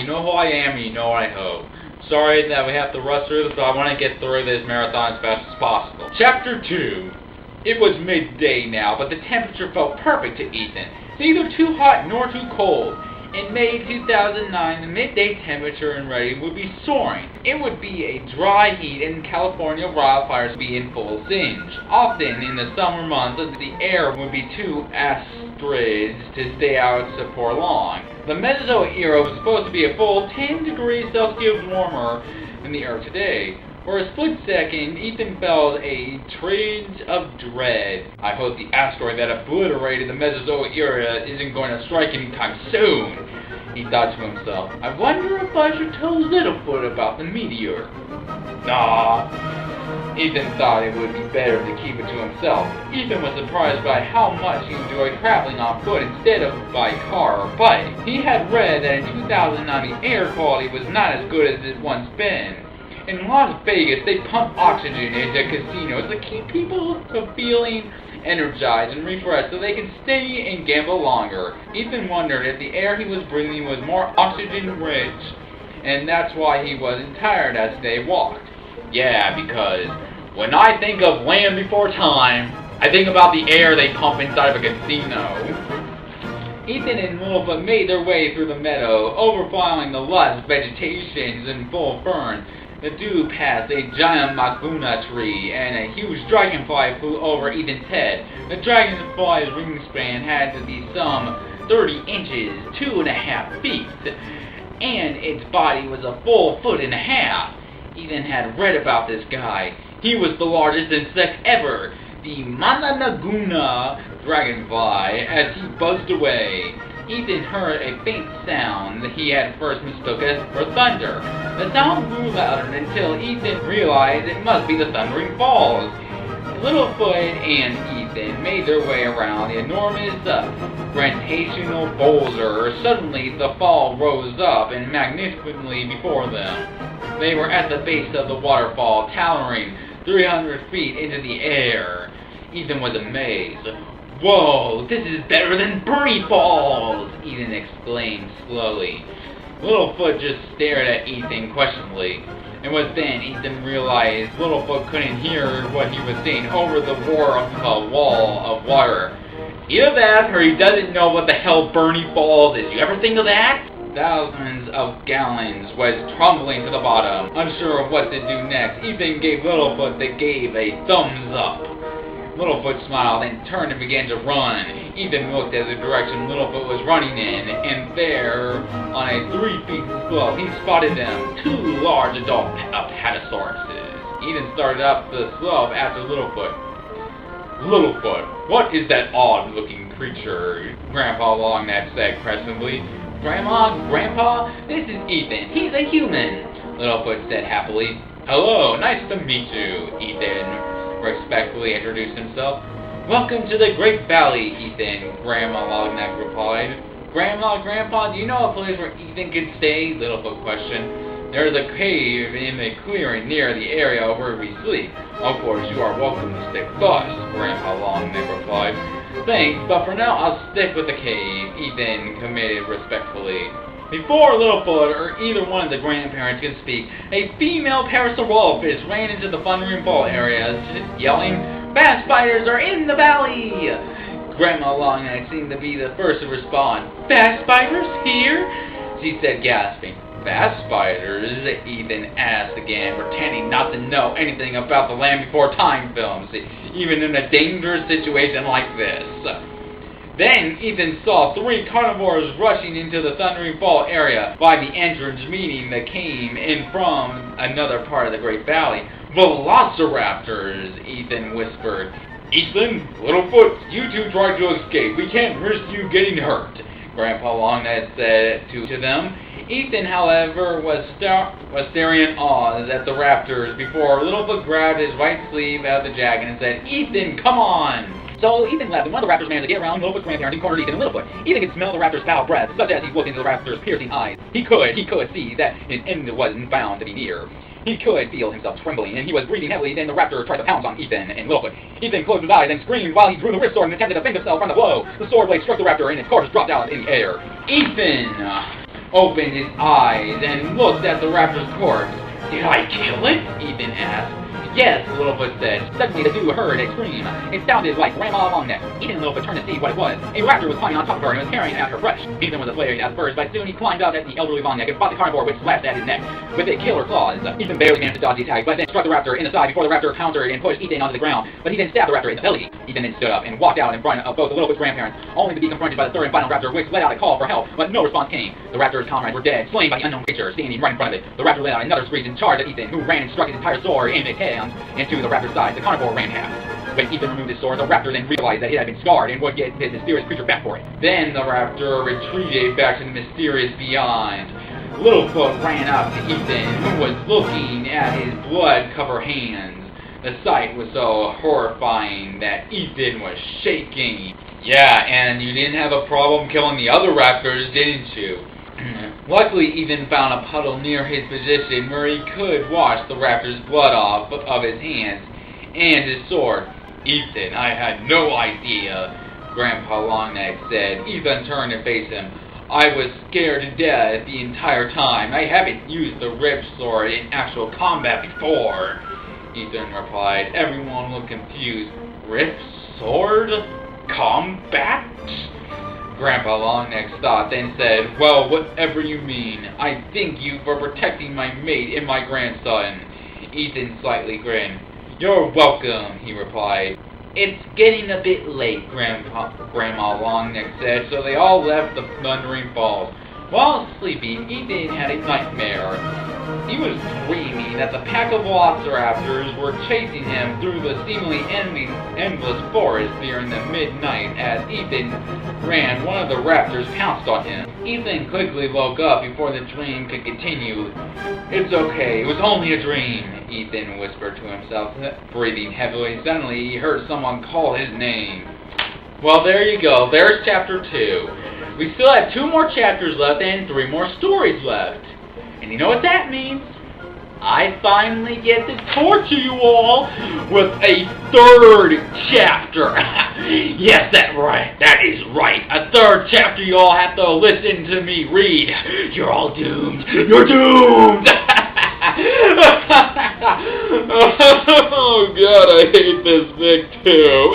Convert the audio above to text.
you know who I am and you know what I hope. Sorry that we have to rush through this, but I want to get through this marathon as fast as possible. Chapter 2. It was midday now, but the temperature felt perfect to Ethan. Neither too hot nor too cold. In May 2009, the midday temperature in Reading would be soaring. It would be a dry heat and California wildfires would be in full singe. Often in the summer months, the air would be too acrid to stay out for long. The Mesozoic era was supposed to be a full 10 degrees Celsius warmer than the Earth today. For a split second, Ethan felt a twinge of dread. I hope the asteroid that obliterated the Mesozoic era isn't going to strike anytime soon, he thought to himself. I wonder if I should tell Littlefoot about the meteor. Nah. Ethan thought it would be better to keep it to himself. Ethan was surprised by how much he enjoyed traveling on foot instead of by car or bike. He had read that in 2009 the air quality was not as good as it once been. In Las Vegas, they pump oxygen into casinos to keep people feeling energized and refreshed so they can stay and gamble longer. Ethan wondered if the air he was breathing was more oxygen-rich, and that's why he wasn't tired as they walked. Yeah, because when I think of Land Before Time, I think about the air they pump inside of a casino. Ethan and Littlefoot made their way through the meadow, overflowing the lush vegetation in full fern. The dew passed a giant maguna tree, and a huge dragonfly flew over Ethan's head. The dragonfly's wingspan had to be some 30 inches, 2.5 feet, and its body was a full 1.5 feet. Ethan had read about this guy. He was the largest insect ever, the Mananaguna dragonfly, as he buzzed away. Ethan heard a faint sound that he had first mistook as for thunder. The sound grew louder until Ethan realized it must be the thundering falls. Littlefoot and Ethan made their way around the enormous gravitational boulder. Suddenly the fall rose up and magnificently before them. They were at the base of the waterfall, towering 300 feet into the air. Ethan was amazed. Whoa, this is better than Bernie Falls! Ethan exclaimed slowly. Littlefoot just stared at Ethan questioningly. It was then Ethan realized Littlefoot couldn't hear what he was saying over the roar of a wall of water. Either that, or he doesn't know what the hell Bernie Falls is. You ever think of that? Thousands of gallons was tumbling to the bottom. Unsure of what to do next, Ethan gave Littlefoot a thumbs up. Littlefoot smiled and turned and began to run. Ethan looked at the direction Littlefoot was running in, and there, on a 3-feet slope, he spotted them, 2 large adult apatosauruses. Ethan started up the slope after Littlefoot. Littlefoot, what is that odd-looking creature? Grandpa Longneck said crescently. Grandpa, this is Ethan. He's a human, Littlefoot said happily. Hello, nice to meet you, Ethan respectfully introduced himself. Welcome to the Great Valley, Ethan, Grandma Longneck replied. Grandpa, do you know a place where Ethan could stay? Littlefoot questioned. There's a cave in the clearing near the area where we sleep. Of course, you are welcome to stick with us, Grandpa Longneck replied. Thanks, but for now I'll stick with the cave, Ethan committed respectfully. Before Littlefoot or either one of the grandparents could speak, a female parasaurolophus ran into the thundering ball area, yelling, Fast spiders are in the valley! Grandma Longneck seemed to be the first to respond. Fast spiders here? She said, gasping. Fast spiders? Ethan asked again, pretending not to know anything about the Land Before Time films, even in a dangerous situation like this. Then Ethan saw 3 carnivores rushing into the Thundering Fall area by the entrance, meaning they came in from another part of the Great Valley. Velociraptors, Ethan whispered. Ethan, Littlefoot, you two tried to escape. We can't risk you getting hurt, Grandpa Longneck said to them. Ethan, however, was staring in awe at the raptors before Littlefoot grabbed his right sleeve out of the jacket and said, Ethan, come on! So Ethan left, and one of the raptors managed to get around Littlefoot's grandparents and cornered Ethan and Littlefoot. Ethan could smell the raptor's foul breath, such as he looked into the raptor's piercing eyes. He could see that an end wasn't found to be near. He could feel himself trembling, and he was breathing heavily. Then the raptor tried to pounce on Ethan and Littlefoot. Ethan closed his eyes and screamed while he drew the wrist sword and attempted to defend himself from the blow. The sword blade struck the raptor, and its carcass dropped out in the air. Ethan! opened his eyes and looked at the raptor's corpse. "Did I kill it?" Ethan asked. "Yes," Littlefoot said. Suddenly the two heard a scream. It sounded like Grandma Longneck. Ethan and Littlefoot turned to see what it was. A raptor was climbing on top of her and was carrying out her flesh. Ethan was afraid at first, but soon he climbed up at the elderly Longneck and fought the carnivore, which slashed at his neck with its killer claws. Ethan barely managed to dodge the attack, but then struck the raptor in the side before the raptor countered and pushed Ethan onto the ground. But he then stabbed the raptor in the belly. Ethan then stood up and walked out in front of both the Littlefoot's grandparents, only to be confronted by the third and final raptor, which let out a call for help, but no response came. The raptor's comrades were dead, slain by the unknown creature standing right in front of it. The raptor let out another screech and charged at Ethan, who ran and struck his entire sword in his hand into the raptor's side. The carnivore ran past. When Ethan removed his sword, the raptor then realized that it had been scarred and would get his mysterious creature back for it. Then the raptor retreated back to the mysterious beyond. Littlefoot ran up to Ethan, who was looking at his blood-covered hands. The sight was so horrifying that Ethan was shaking. "Yeah, and you didn't have a problem killing the other raptors, didn't you?" Luckily, Ethan found a puddle near his position where he could wash the raptor's blood off of his hands and his sword. "Ethan, I had no idea," Grandpa Longneck said. Ethan turned to face him. "I was scared to death the entire time. I haven't used the rift sword in actual combat before," Ethan replied. Everyone looked confused. "Rift sword? Combat?" Grandpa Longneck stopped and said, "Well, whatever you mean. I thank you for protecting my mate and my grandson." Ethan slightly grinned. "You're welcome," he replied. "It's getting a bit late," Grandma Longneck said, so they all left the Thundering Falls. While sleeping, Ethan had a nightmare. He was dreaming that the pack of velociraptors were chasing him through the seemingly endless forest during the midnight. As Ethan ran, one of the raptors pounced on him. Ethan quickly woke up before the dream could continue. "It's okay, it was only a dream," Ethan whispered to himself, breathing heavily. Suddenly, he heard someone call his name. Well, there you go. There's chapter 2. We still have 2 more chapters left and 3 more stories left. And you know what that means? I finally get to torture you all with a 3rd chapter. Yes, that's right. That is right. A 3rd chapter you all have to listen to me read. You're all doomed. You're doomed. Oh God, I hate this Vic too.